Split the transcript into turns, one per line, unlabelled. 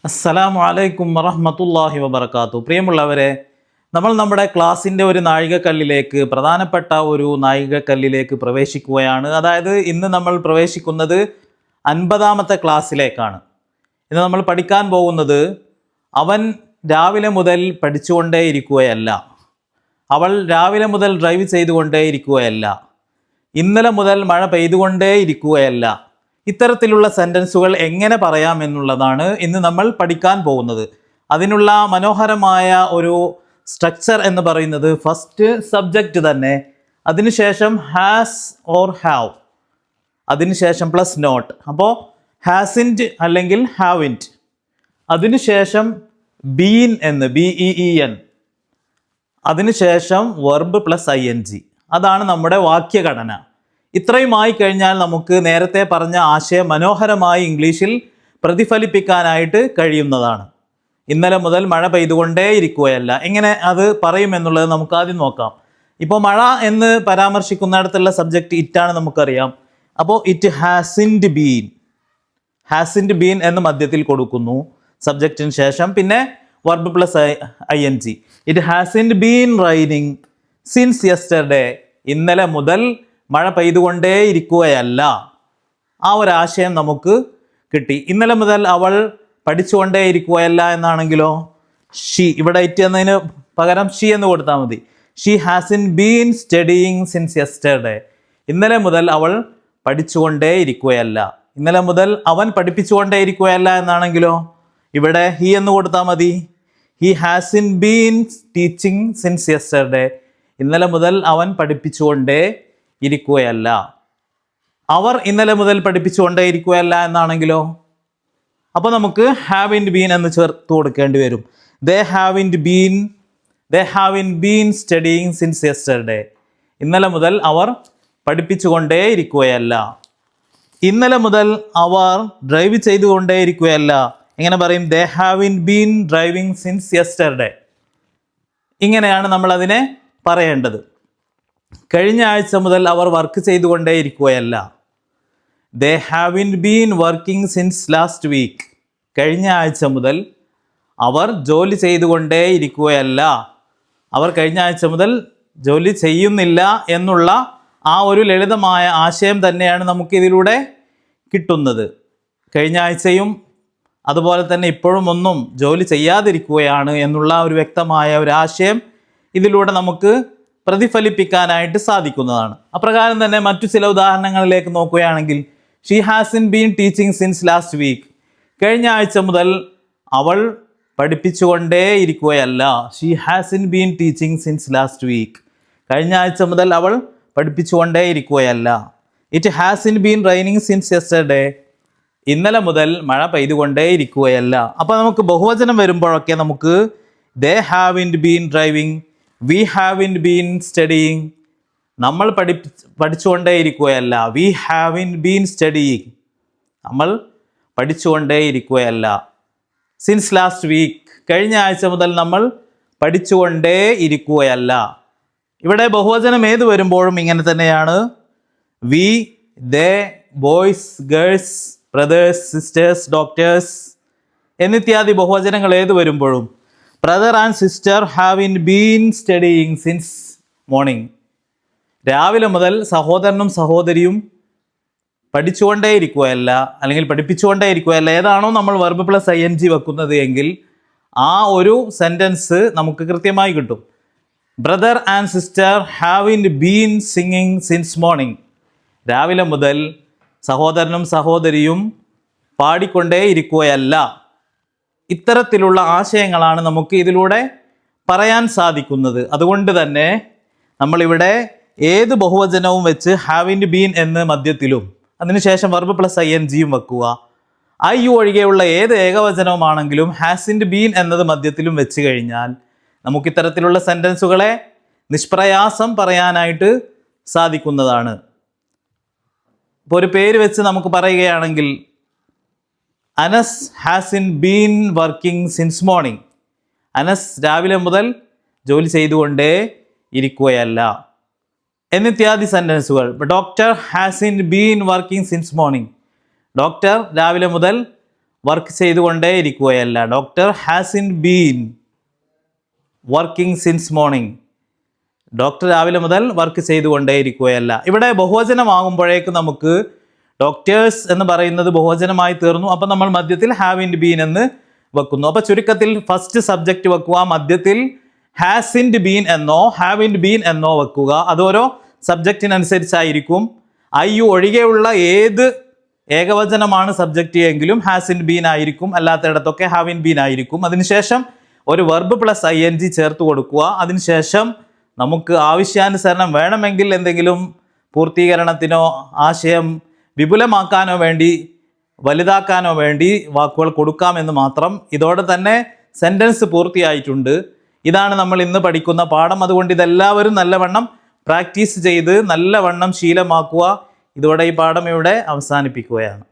അസ്സലാമു അലൈക്കും വറഹ്മത്തുള്ളാഹി വബറകാതുഹു. പ്രിയമുള്ളവരെ, നമ്മൾ നമ്മുടെ ക്ലാസ്സിൻ്റെ ഒരു നാഴികക്കല്ലിലേക്ക്, പ്രധാനപ്പെട്ട ഒരു നാഴികക്കല്ലിലേക്ക് പ്രവേശിക്കുകയാണ്. അതായത് ഇന്ന് നമ്മൾ പ്രവേശിക്കുന്നത് 50-ാമത്തെ ക്ലാസ്സിലേക്കാണ്. ഇന്ന് നമ്മൾ പഠിക്കാൻ പോകുന്നത് അവൻ രാവിലെ മുതൽ പഠിച്ചുകൊണ്ടേയിരിക്കുകയല്ല, അവൾ രാവിലെ മുതൽ ഡ്രൈവ് ചെയ്തുകൊണ്ടേയിരിക്കുകയല്ല, ഇന്നലെ മുതൽ മഴ പെയ്തുകൊണ്ടേയിരിക്കുകയല്ല. ഇത്തരത്തിലുള്ള സെൻറ്റൻസുകൾ എങ്ങനെ പറയാം എന്നുള്ളതാണ് ഇന്ന് നമ്മൾ പഠിക്കാൻ പോകുന്നത്. അതിനുള്ള മനോഹരമായ ഒരു സ്ട്രക്ചർ എന്ന് പറയുന്നത് ഫസ്റ്റ് സബ്ജക്റ്റ് തന്നെ, അതിനുശേഷം ഹാസ് ഓർ ഹാവ്, അതിനുശേഷം പ്ലസ് നോട്ട്. അപ്പോൾ ഹാസിൻറ്റ് അല്ലെങ്കിൽ ഹാവിൻറ്റ്, അതിനുശേഷം ബീൻ എന്ന് BEEN, അതിനുശേഷം വെർബ് പ്ലസ് ING. അതാണ് നമ്മുടെ വാക്യഘടന. ഇത്രയുമായി കഴിഞ്ഞാൽ നമുക്ക് നേരത്തെ പറഞ്ഞ ആശയം മനോഹരമായി ഇംഗ്ലീഷിൽ പ്രതിഫലിപ്പിക്കാനായിട്ട് കഴിയുന്നതാണ്. ഇന്നലെ മുതൽ മഴ പെയ്തുകൊണ്ടേയിരിക്കുകയല്ല, എങ്ങനെ അത് പറയുമെന്നുള്ളത് നമുക്ക് ആദ്യം നോക്കാം. ഇപ്പോൾ മഴ എന്ന് പരാമർശിക്കുന്നിടത്തുള്ള സബ്ജക്റ്റ് ഇറ്റാണ് നമുക്കറിയാം. അപ്പോൾ it hasn't been, hasn't been എന്ന് മധ്യത്തിൽ കൊടുക്കുന്നു സബ്ജക്റ്റിന് ശേഷം. പിന്നെ verb plus ING. It hasn't been raining since yesterday, ഇന്നലെ മുതൽ മഴ പെയ്തുകൊണ്ടേയിരിക്കുകയല്ല. ആ ഒരാശയം നമുക്ക് കിട്ടി. ഇന്നലെ മുതൽ അവൾ പഠിച്ചുകൊണ്ടേയിരിക്കുകയല്ല എന്നാണെങ്കിലോ ഷീ, ഇവിടെ ഇറ്റ് എന്നതിന് പകരം ഷീ എന്ന് കൊടുത്താൽ മതി. She hasn't been studying since yesterday, ഇന്നലെ മുതൽ അവൾ പഠിച്ചുകൊണ്ടേയിരിക്കുകയല്ല. ഇന്നലെ മുതൽ അവൻ പഠിപ്പിച്ചുകൊണ്ടേയിരിക്കുകയല്ല എന്നാണെങ്കിലോ ഇവിടെ ഹി എന്ന് കൊടുത്താൽ മതി. He hasn't been teaching since yesterday, ഇന്നലെ മുതൽ അവൻ പഠിപ്പിച്ചുകൊണ്ടേ ഇരിക്കുകയല്ല. അവർ ഇന്നലെ മുതൽ പഠിപ്പിച്ചുകൊണ്ടേയിരിക്കുകയല്ല എന്നാണെങ്കിലോ അപ്പോൾ നമുക്ക് ഹാവിൻറ്റ് ബീൻ എന്ന് ചേർത്ത് കൊടുക്കേണ്ടി വരും. They haven't been studying since yesterday, ഇന്നലെ മുതൽ അവർ പഠിപ്പിച്ചുകൊണ്ടേയിരിക്കുകയല്ല. ഇന്നലെ മുതൽ അവർ ഡ്രൈവ് ചെയ്തുകൊണ്ടേയിരിക്കുകയല്ല, എങ്ങനെ പറയും? They haven't been driving since yesterday. ഇങ്ങനെയാണ് നമ്മൾ അതിനെ പറയേണ്ടത്. കഴിഞ്ഞ ആഴ്ച മുതൽ അവർ വർക്ക് ചെയ്തുകൊണ്ടേയിരിക്കുകയല്ല. They haven't been working since last week, കഴിഞ്ഞ ആഴ്ച മുതൽ അവർ ജോലി ചെയ്തുകൊണ്ടേയിരിക്കുകയല്ല, അവർ കഴിഞ്ഞ ആഴ്ച മുതൽ ജോലി ചെയ്യുന്നില്ല എന്നുള്ള ആ ഒരു ലളിതമായ ആശയം തന്നെയാണ് നമുക്കിതിലൂടെ കിട്ടുന്നത്. കഴിഞ്ഞ ആഴ്ചയും അതുപോലെ തന്നെ ഇപ്പോഴും ഒന്നും ജോലി ചെയ്യാതിരിക്കുകയാണ് എന്നുള്ള ഒരു വ്യക്തമായ ഒരു ആശയം ഇതിലൂടെ നമുക്ക് പ്രതിഫലിപ്പിക്കാനായിട്ട് സാധിക്കുന്നതാണ്. അപ്രകാരം തന്നെ മറ്റു ചില ഉദാഹരണങ്ങളിലേക്ക് നോക്കുകയാണെങ്കിൽ, she hasn't been teaching since last week, കഴിഞ്ഞ ആഴ്ച മുതൽ അവൾ പഠിപ്പിച്ചുകൊണ്ടേയിരിക്കുകയല്ല. She hasn't been teaching since last week, കഴിഞ്ഞ ആഴ്ച മുതൽ അവൾ പഠിപ്പിച്ചുകൊണ്ടേയിരിക്കുകയല്ല. It hasn't been raining since yesterday, ഇന്നലെ മുതൽ മഴ പെയ്തുകൊണ്ടേയിരിക്കുകയല്ല. അപ്പോൾ നമുക്ക് ബഹുവചനം വരുമ്പോഴൊക്കെ നമുക്ക് they haven't been driving, we haven't been studying, നമ്മൾ പഠിച്ചുകൊണ്ടേയിരിക്കുകയല്ല. വി ഹാവിൻറ്റ് ബീൻ സ്റ്റഡിയിങ്, നമ്മൾ പഠിച്ചുകൊണ്ടേയിരിക്കുകയല്ല. സിൻസ് ലാസ്റ്റ് വീക്ക്, കഴിഞ്ഞ ആഴ്ച മുതൽ നമ്മൾ പഠിച്ചുകൊണ്ടേയിരിക്കുകയല്ല. ഇവിടെ ബഹുവചനം ഏത് വരുമ്പോഴും ഇങ്ങനെ തന്നെയാണ്. We, they, boys, girls, brothers, sisters, doctors എന്നിത്യാദി ബഹുവചനങ്ങൾ ഏത് വരുമ്പോഴും ബ്രദർ ആൻഡ് സിസ്റ്റർ ഹാവിൻറ്റ് ബീൻ സ്റ്റഡിയിങ് സിൻസ് മോർണിംഗ്, രാവിലെ മുതൽ സഹോദരനും സഹോദരിയും പഠിച്ചുകൊണ്ടേയിരിക്കുകയല്ല അല്ലെങ്കിൽ പഠിപ്പിച്ചുകൊണ്ടേയിരിക്കുകയല്ല. ഏതാണോ നമ്മൾ വെർബ് പ്ലസ് ING വെക്കുന്നത് എങ്കിൽ ആ ഒരു സെൻറ്റൻസ് നമുക്ക് കൃത്യമായി കിട്ടും. ബ്രദർ ആൻഡ് സിസ്റ്റർ ഹാവിൻറ്റ് ബീൻ സിംഗിങ് സിൻസ് മോർണിംഗ്, രാവിലെ മുതൽ സഹോദരനും സഹോദരിയും പാടിക്കൊണ്ടേയിരിക്കുകയല്ല. ഇത്തരത്തിലുള്ള ആശയങ്ങളാണ് നമുക്ക് ഇതിലൂടെ പറയാൻ സാധിക്കുന്നത്. അതുകൊണ്ട് തന്നെ നമ്മളിവിടെ ഏത് ബഹുവചനവും വെച്ച് ഹാവിൻറ്റ് ബീൻ എന്ന് മധ്യത്തിലും അതിനുശേഷം വെർബ് പ്ലസ് INGയും വെക്കുക. ഐ ഒഴികെയുള്ള ഏത് ഏകവചനവുമാണെങ്കിലും ഹാസിൻറ്റ് ബീൻ എന്നത് മധ്യത്തിലും വെച്ച് കഴിഞ്ഞാൽ നമുക്കിത്തരത്തിലുള്ള സെൻറ്റൻസുകളെ നിഷ്പ്രയാസം പറയാനായിട്ട് സാധിക്കുന്നതാണ്. ഇപ്പോൾ ഒരു പേര് വെച്ച് നമുക്ക് പറയുകയാണെങ്കിൽ, Anas has been working since morning, Anas രാവിലെ മുതൽ ജോലി ചെയ്തുകൊണ്ടേ ഇരിക്കുകയല്ല എന്നിത്യാദി സെൻറ്റൻസുകൾ. Doctor has been working since morning, doctor രാവിലെ മുതൽ വർക്ക് ചെയ്തുകൊണ്ടേ ഇരിക്കുകയല്ല. Doctor has been working since morning. Doctor രാവിലെ മുതൽ വർക്ക് ചെയ്തുകൊണ്ടേ ഇരിക്കുകയല്ല. ഇവിടെ ബഹുവചനമാകുമ്പോഴേക്ക് നമുക്ക് ഡോക്ടേഴ്സ് എന്ന് പറയുന്നത് ബഹുവചനമായി തീർന്നു. അപ്പം നമ്മൾ മധ്യത്തിൽ ഹാവിൻഡ് ബീൻ എന്ന് വെക്കുന്നു. അപ്പോൾ ചുരുക്കത്തിൽ ഫസ്റ്റ് സബ്ജക്റ്റ് വെക്കുക, മധ്യത്തിൽ ഹാസിൻഡ് ബീൻ എന്നോ ഹാവിൻഡ് ബീൻ എന്നോ വെക്കുക. അതോരോ സബ്ജക്റ്റിനനുസരിച്ചായിരിക്കും. ഐ യു ഒഴികെയുള്ള ഏത് ഏകവചനമാണ് സബ്ജക്റ്റ് എങ്കിലും ഹാസിൻഡ് ബീൻ ആയിരിക്കും, അല്ലാത്തയിടത്തൊക്കെ ഹാവിൻ ബീൻ ആയിരിക്കും. അതിനുശേഷം ഒരു വെർബ് പ്ലസ് ING ചേർത്ത് കൊടുക്കുക. അതിനുശേഷം നമുക്ക് ആവശ്യാനുസരണം വേണമെങ്കിൽ എന്തെങ്കിലും പൂർത്തീകരണത്തിനോ ആശയം വിപുലമാക്കാനോ വേണ്ടി വലുതാക്കാനോ വേണ്ടി വാക്കുകൾ കൊടുക്കാമെന്ന് മാത്രം. ഇതോടെ തന്നെ സെൻറ്റൻസ് പൂർത്തിയായിട്ടുണ്ട്. ഇതാണ് നമ്മൾ ഇന്ന് പഠിക്കുന്ന പാഠം. അതുകൊണ്ട് ഇതെല്ലാവരും നല്ലവണ്ണം പ്രാക്ടീസ് ചെയ്ത് നല്ലവണ്ണം ശീലമാക്കുക. ഇതോടെ ഈ പാഠം ഇവിടെ അവസാനിപ്പിക്കുകയാണ്.